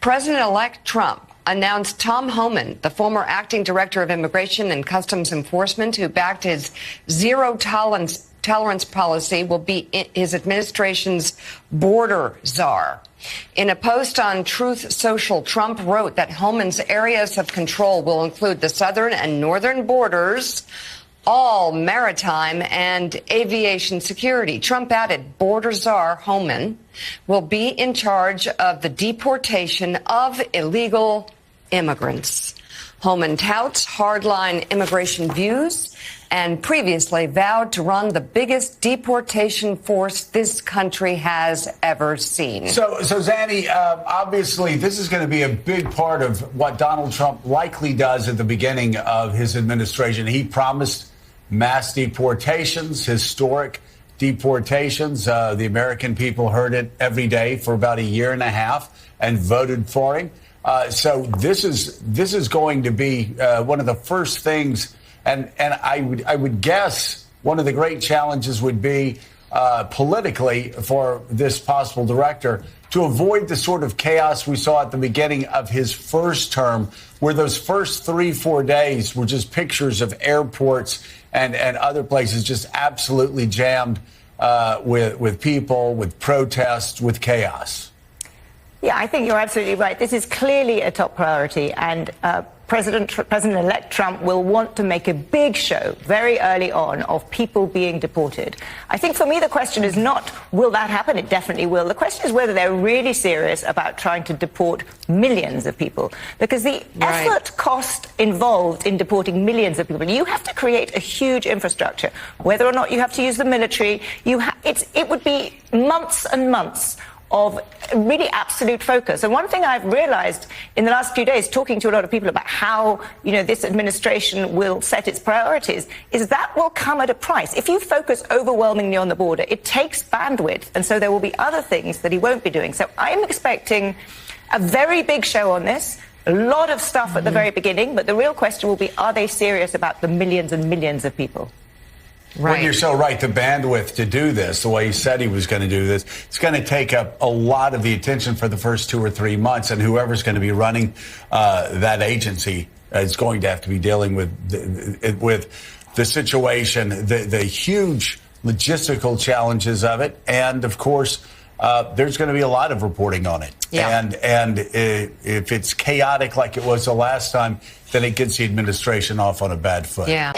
President-elect Trump announced Tom Homan, the former acting director of Immigration and Customs Enforcement, who backed his zero-tolerance policy, will be his administration's border czar. In a post on Truth Social, Trump wrote that Homan's areas of control will include the southern and northern borders, all maritime and aviation security. Trump added border czar Homan will be in charge of the deportation of illegal immigrants. Homan touts hardline immigration views and previously vowed to run the biggest deportation force this country has ever seen. So Zanny, obviously this is going to be a big part of what Donald Trump likely does at the beginning of his administration. He promised mass deportations, historic deportations. The American people heard it every day for about a year and a half and voted for him. So this is going to be one of the first things. And I would guess one of the great challenges would be politically for this possible director to avoid the sort of chaos we saw at the beginning of his first term, where those first 3-4 days were just pictures of airports and other places just absolutely jammed with people, with protests, with chaos. Yeah, I think you're absolutely right. This is clearly a top priority, and President-elect Trump will want to make a big show very early on of people being deported. I think for me the question is not will that happen? It definitely will. The question is whether they're really serious about trying to deport millions of people, because the effort cost involved in deporting millions of people, you have to create a huge infrastructure. Whether or not you have to use the military, it would be months and months of really absolute focus. And one thing I've realized in the last few days, talking to a lot of people about how, this administration will set its priorities, is that will come at a price. If you focus overwhelmingly on the border, it takes bandwidth. And so there will be other things that he won't be doing. So I'm expecting a very big show on this. A lot of stuff at the very beginning. But the real question will be, are they serious about the millions and millions of people? Right. Well, you're so right. The bandwidth to do this, the way he said he was going to do this, it's going to take up a lot of the attention for the first 2 or 3 months. And whoever's going to be running that agency is going to have to be dealing with the situation, the huge logistical challenges of it. And, of course, there's going to be a lot of reporting on it. Yeah. And if it's chaotic like it was the last time, then it gets the administration off on a bad foot. Yeah.